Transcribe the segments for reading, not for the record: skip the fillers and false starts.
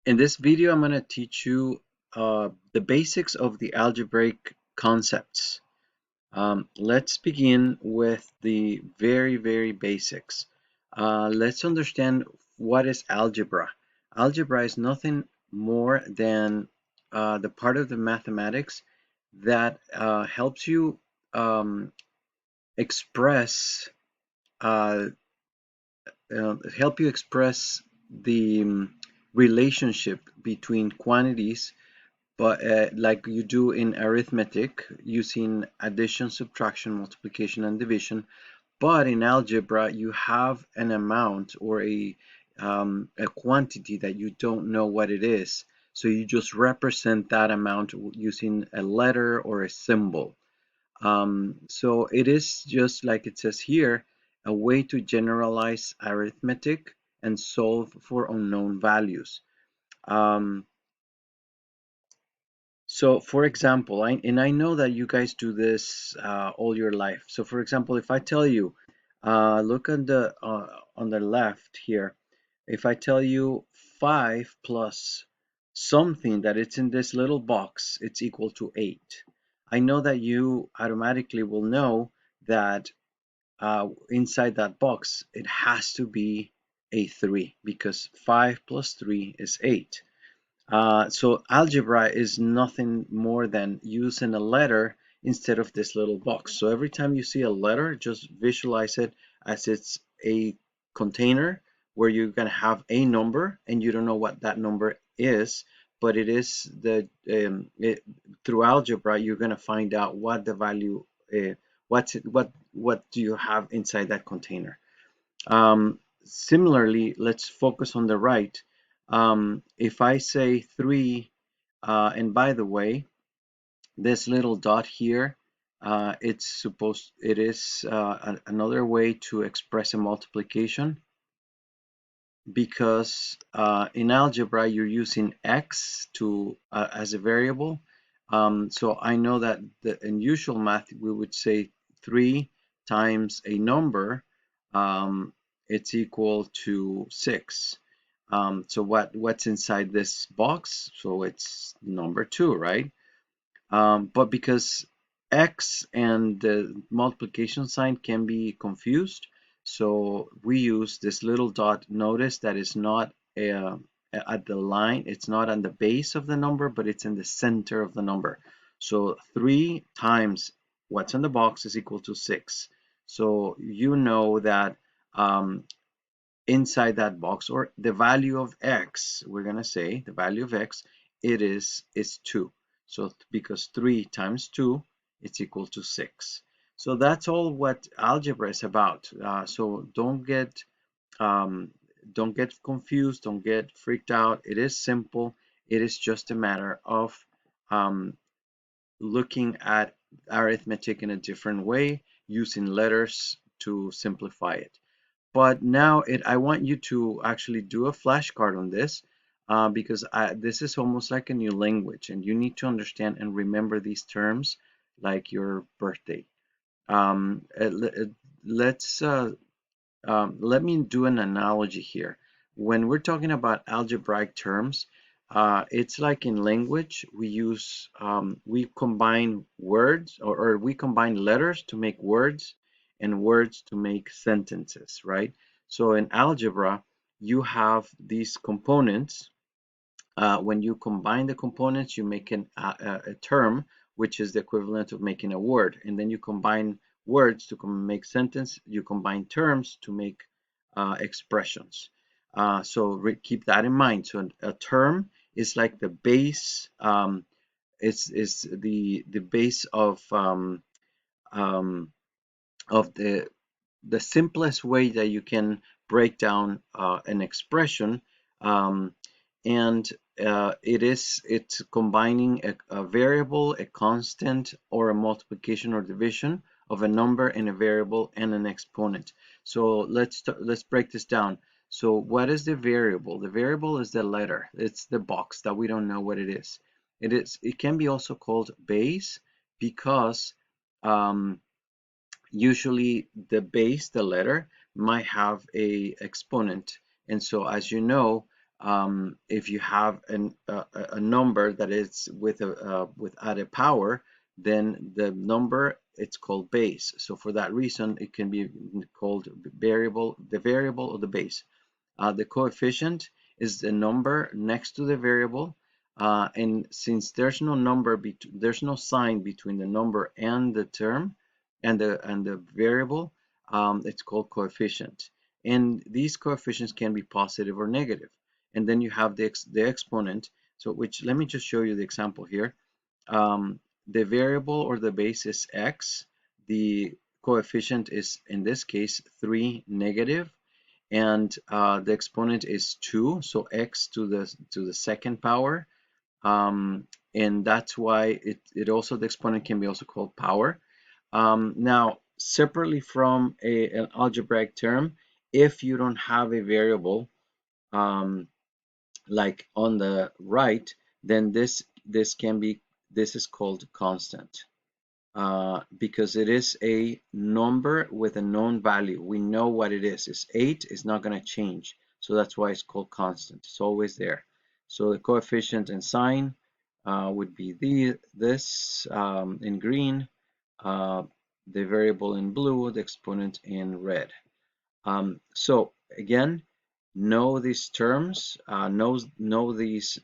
In this video, I'm going to teach you the basics of the algebraic concepts. Let's begin with the very basics. Let's understand what is algebra. Algebra is nothing more than the part of the mathematics that helps you express uh, the relationship between quantities, but like you do in arithmetic using addition, subtraction, multiplication, and division. But in algebra, you have an amount or a quantity that you don't know what it is. So you just represent that amount using a letter or a symbol. So it is just like it says here, a way to generalize arithmetic and solve for unknown values. So for example, I know that you guys do this all your life. So for example, if I tell you, look on the left here, if I tell you 5 plus something that it's in this little box, it's equal to 8. I know that you automatically will know that inside that box, it has to be a 3 because 5 plus 3 is 8. So algebra is nothing more than using a letter instead of this little box. So every time you see a letter, just visualize it as it's a container where you're going to have a number and you don't know what that number is, but it is through algebra you're going to find out what the value, what do you have inside that container. Similarly, let's focus on the right. If I say 3, and by the way, this little dot here, it is another way to express a multiplication, because in algebra you're using x to as a variable. So I know that in usual math we would say 3 times a number, it's equal to 6. So what's inside this box? So it's number 2, right? But because x and the multiplication sign can be confused, so we use this little dot. Notice that it's not at the line, it's not on the base of the number, but it's in the center of the number. So 3 times what's in the box is equal to 6. So you know that inside that box, or the value of x, we're going to say the value of x, it is 2. So because 3 times 2, it's equal to 6. So that's all what algebra is about. So um, don't get confused, don't get freaked out. It is simple. It is just a matter of um, looking at arithmetic in a different way, using letters to simplify it. But now I want you to actually do a flashcard on this, because this is almost like a new language and you need to understand and remember these terms like your birthday. Let's let me do an analogy here. When we're talking about algebraic terms, it's like in language, we combine words, or we combine letters to make words and words to make sentences, right? So in algebra, you have these components. When you combine the components, you make a term, which is the equivalent of making a word. And then you combine words to make sentence. You combine terms to make expressions. So keep that in mind. So a term is like the base. It's the base um, of the simplest way that you can break down an expression, um, and it's combining a variable, a constant, or a multiplication or division of a number and a variable and an exponent. So let's break this down. So what is the variable? The variable is the letter. It's the box that we don't know what it is. It can be also called base because usually the base, the letter, might have a exponent. And so as you know, If you have a number that is with with added power, then the number, it's called base. So for that reason, it can be called variable, the variable or the base. The coefficient is the number next to the variable, and since there's no there's no sign between the number and the term and the variable, it's called coefficient. And these coefficients can be positive or negative. And then you have the exponent. So which, let me just show you the example here. The variable or the base is x. The coefficient is, in this case, 3 negative, and the exponent is 2, so x to the second power, and that's why it also, the exponent can be also called power. Now, separately from an algebraic term, if you don't have a variable um, like on the right, then this is called constant, because it is a number with a known value. We know what it is. It's 8. It's not going to change. So that's why it's called constant. It's always there. So the coefficient and sign would be this in green, uh, the variable in blue, the exponent in red. So again, know these terms, know these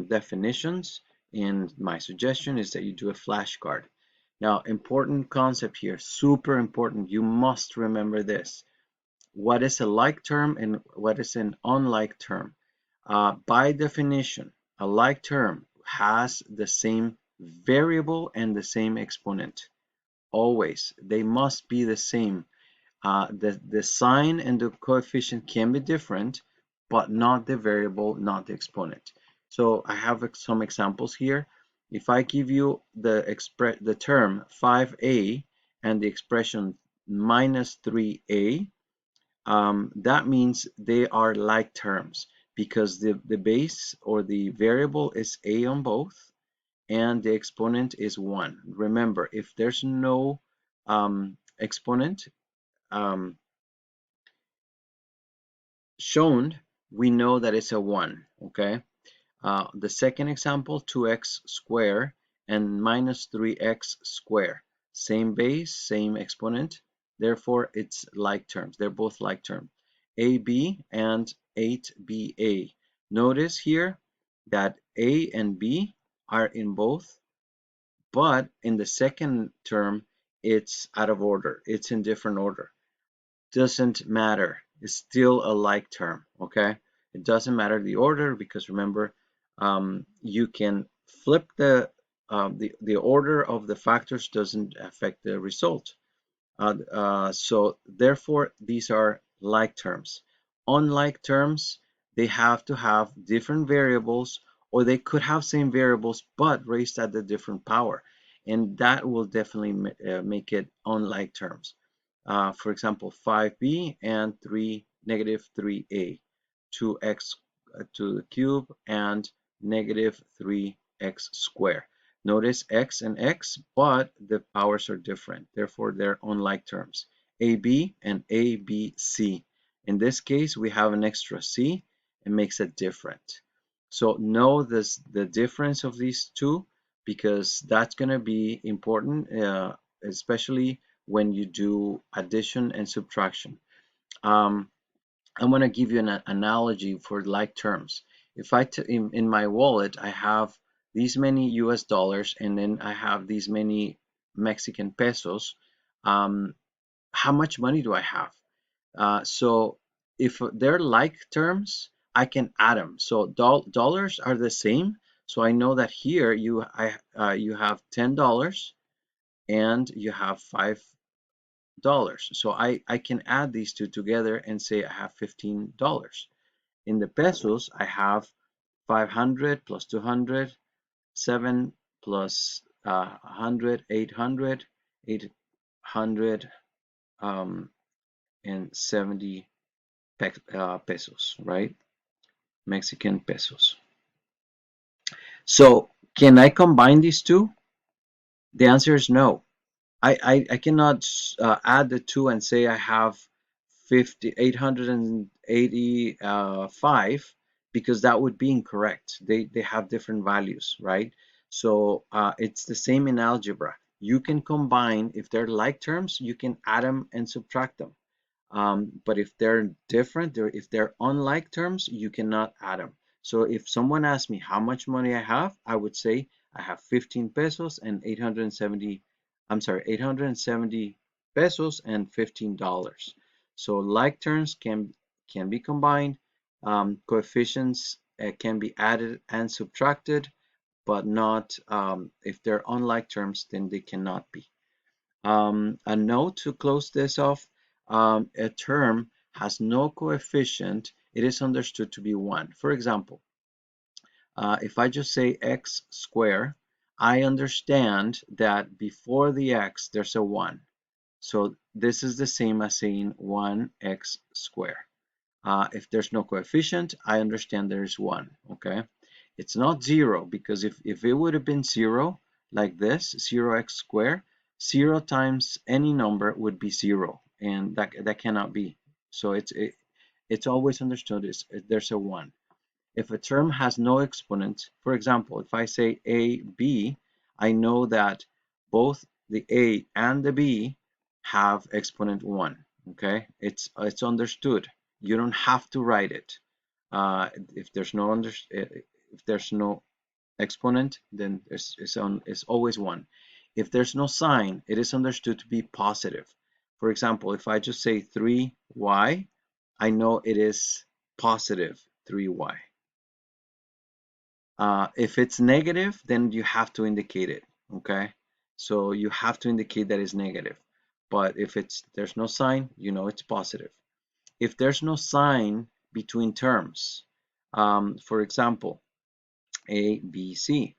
definitions, and my suggestion is that you do a flashcard. Now, important concept here, super important. You must remember this. What is a like term and what is an unlike term? By definition, a like term has the same variable and the same exponent. Always, they must be the same. The sign and the coefficient can be different, but not the variable, not the exponent. So I have some examples here. If I give you the term 5a and the expression minus 3a, that means they are like terms because the base or the variable is a on both and the exponent is 1. Remember, if there's no exponent, um, shown, we know that it's a 1, okay? The second example, 2x squared and minus 3x squared. Same base, same exponent, therefore it's like terms. They're both like terms. AB and 8BA. Notice here that A and B are in both, but in the second term, it's out of order. It's in different order. Doesn't matter. It's still a like term, okay? It doesn't matter the order because remember, you can flip the order of the factors doesn't affect the result. So therefore, these are like terms. Unlike terms, they have to have different variables, or they could have same variables but raised at a different power, and that will definitely make it unlike terms. For example, 5b and negative 3a, 2x to the cube and negative 3x squared. Notice x and x, but the powers are different. Therefore, they're unlike terms. AB and ABC. In this case, we have an extra c. It makes it different. So know the difference of these two because that's going to be important, especially when you do addition and subtraction. I'm going to give you an analogy for like terms. If in my wallet, I have these many US dollars and then I have these many Mexican pesos, how much money do I have? So if they're like terms, I can add them. So dollars are the same. So I know that here you have $10 and you have $5. So I can add these two together and say I have $15. In the pesos, I have 500 plus 200, 7 plus 100, 800, 800 and 70 pesos, right? Mexican pesos. So can I combine these two? The answer is no. I cannot add the two and say I have 885 because that would be incorrect. They have different values, right? So it's the same in algebra. You can combine, if they're like terms, you can add them and subtract them. But if they're different, or if they're unlike terms, you cannot add them. So if someone asks me how much money I have, I would say I have 15 pesos and 870, I'm sorry, 870 pesos and $15. So like terms can be combined. Coefficients can be added and subtracted, but not if they're unlike terms, then they cannot be. A note to close this off, a term has no coefficient, it is understood to be 1. For example, if I just say x squared, I understand that before the x there's a 1. So this is the same as saying 1x squared. If there's no coefficient, I understand there's 1, okay? It's not 0, because if it would have been 0, like this, 0x squared, 0 times any number would be 0, and that cannot be. So it's always understood there's a 1. If a term has no exponent, for example, if I say AB, I know that both the A and the B have exponent 1, okay? It's understood. You don't have to write it. If there's no exponent, then it's always 1. If there's no sign, it is understood to be positive. For example, if I just say 3y, I know it is positive 3y. If it's negative, then you have to indicate it, okay? So you have to indicate that it's negative. But if there's no sign, you know it's positive. If there's no sign between terms, for example, A, B, C.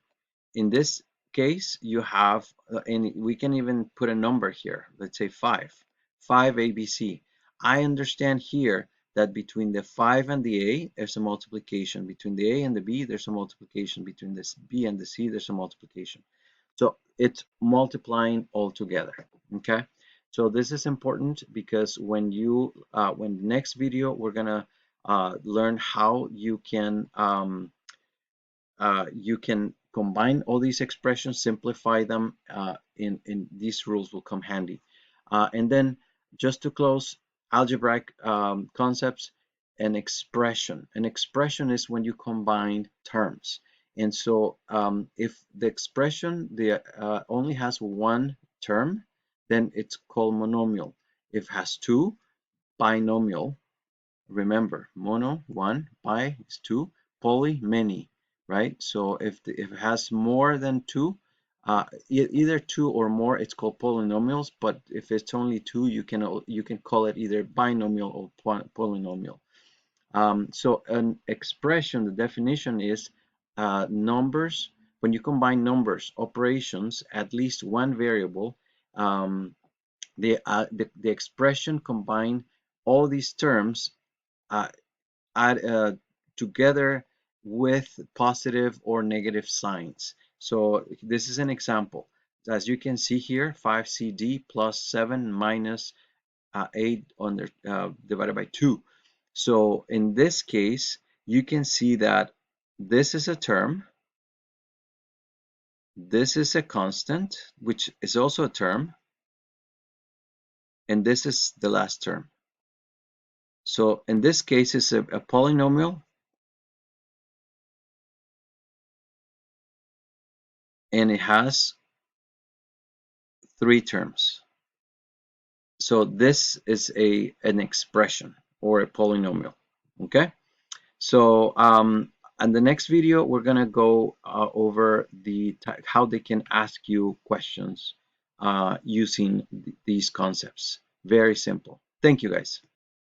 In this case, you have, and we can even put a number here. Let's say 5. 5 ABC. I understand here that between the 5 and the A, there's a multiplication. Between the A and the B, there's a multiplication. Between the B and the C, there's a multiplication. So it's multiplying all together, okay? So this is important because when the next video, we're gonna learn how you can combine all these expressions, simplify them, in these rules will come handy. And then just to close, algebraic concepts, an expression. An expression is when you combine terms. And so if the expression only has one term, then it's called monomial. If it has two, binomial. Remember, mono, one, bi is two, poly, many, right? So if it has more than two, either two or more, it's called polynomials. But if it's only two, you can call it either binomial or polynomial. So an expression, the definition is numbers. When you combine numbers, operations, at least one variable, the expression combine all these terms uh, add together with positive or negative signs. So this is an example. As you can see here, 5CD plus 7 minus 8 divided by 2. So in this case, you can see that this is a term, this is a constant, which is also a term, and this is the last term. So in this case, it's a polynomial, and it has 3 terms. So this is an expression or a polynomial, okay? So in the next video, we're gonna go over how they can ask you questions using these concepts. Very simple. Thank you, guys.